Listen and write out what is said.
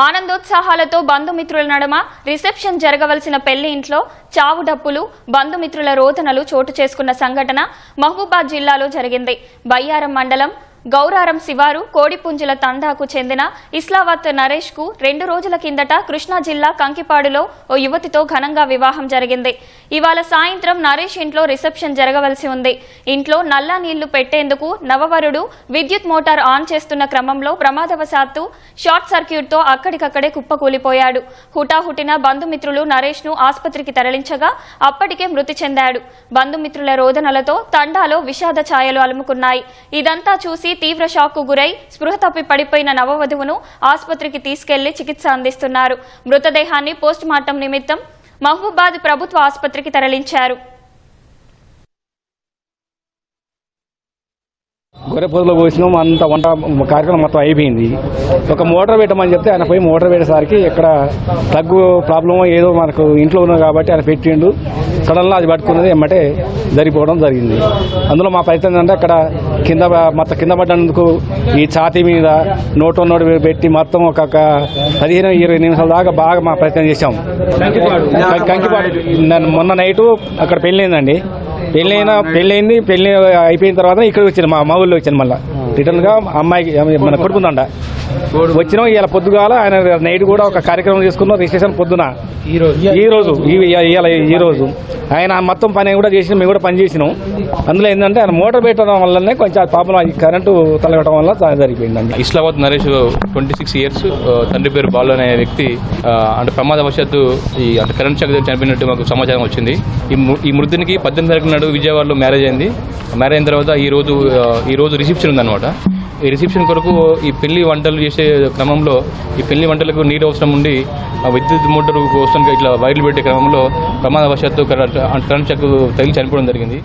ఆనందోత్సాహాలతో బంధుమిత్రుల నడుమ రిసెప్షన్ జరగవలసిన పెళ్లి ఇంట్లో చావు డప్పులు బంధుమిత్రుల రోదనలు చోటు చేసుకున్న సంఘటన మహబూబాద్ జిల్లాలో జరిగింది. బయ్యారం మండలం గౌరారం శివారు కోడిపుంజుల తండాకు చెందిన ఇస్లావత్ నరేష్ కు 2 రోజుల కిందట కృష్ణా జిల్లా కంకిపాడులో ఓ యువతితో ఘనంగా వివాహం జరిగింది. ఇవాళ సాయంత్రం నరేష్ ఇంట్లో రిసెప్షన్ జరగవలసి ఉంది. ఇంట్లో నల్ల నీళ్లు పెట్టేందుకు నవవరుడు విద్యుత్ మోటార్ ఆన్ చేస్తున్న క్రమంలో ప్రమాదవశాత్తు షార్ట్ సర్క్యూట్ తో అక్కడికక్కడే కుప్పకూలిపోయాడు. హుటాహుటిన బంధుమిత్రులు నరేష్ ను ఆసుపత్రికి తరలించగా అప్పటికే మృతి చెందాడు. బంధుమిత్రుల రోదనలతో తండాలో విషాద ఛాయలు అలుముకున్నాయి. ఇదంతా చూసి తీవ్ర షాక్ కు గురై స్పృహ తప్పి పడిపోయిన నవవధువును ఆసుపత్రికి తీసుకెళ్లి చికిత్స అందిస్తున్నారు. మృతదేహాన్ని పోస్ట్ మార్టం నిమిత్తం మహబూబాద్ ప్రభుత్వ ఆసుపత్రికి తరలించారు. గొర్రెపోతులో పోసినాం, అంత వంట కార్యక్రమం మొత్తం అయిపోయింది. ఒక మోటార్ పెట్టమని చెప్తే ఆయన పోయి మోటార్ పెట్టేసరికి ఇక్కడ ప్లగ్ ప్రాబ్లమ్ ఏదో మనకు ఇంట్లో ఉన్నది కాబట్టి ఆయన పెట్టిండు. సడన్లో అది పట్టుకున్నది ఎమ్మటే జరిగిపోవడం జరిగింది. అందులో మా ప్రయత్నం ఏంటంటే అక్కడ కింద పడ్డందుకు ఈ ఛాతీ మీద నోటు పెట్టి మొత్తం ఒక 15-20 నిమిషాల దాకా బాగా మా ప్రయత్నం చేశాం. కంకిపాడు మొన్న నైటు అక్కడ పెళ్ళైందండి. పెళ్ళి అయిపోయిన తర్వాత ఇక్కడ వచ్చాను, మా ఊళ్ళో వచ్చాను. మళ్ళీ రిటర్న్ గా అమ్మాయికి మన కొడుకుందండ వచ్చినాం. ఇలా పొద్దుగాల ఆయన నైట్ కూడా ఒక కార్యక్రమం చేసుకున్నాం. రిజిస్ట్రేషన్ పొద్దున ఈ రోజు ఆయన మొత్తం పని కూడా చేసి మేము కూడా పని చేసినాం. అందులో ఏంటంటే ఆయన మోటార్ పెట్టడం వల్లనే కొంచెం పాపం కరెంటు తలగటం వల్ల జరిగిపోయిందండి. ఇస్లావత్ నరేష్ 26 ఇయర్స్, తండ్రి పేరు బాలు అనే వ్యక్తి అంటే ప్రమాదవశాత్తు అంటే కరెంట్ షాక్ చనిపోయినట్టు మాకు సమాచారం వచ్చింది. ఈ మృతునికి 18 తారీఖు నాడు విజయవాడలో మ్యారేజ్ అయింది. మ్యారేజ్ అయిన తర్వాత ఈ రోజు రిసెప్షన్ ఉందన్నమాట. ఈ రిసెప్షన్ కొరకు ఈ పెళ్లి వంటలు చేసే క్రమంలో ఈ పెళ్లి వంటలకు నీరు అవసరం ఉండి విద్యుత్ మోటార్ కోసం ఇట్లా వైర్లు పెట్టే క్రమంలో ప్రమాదవశాత్తు కరెంట్ షాక్ తగిలి చనిపోవడం జరిగింది.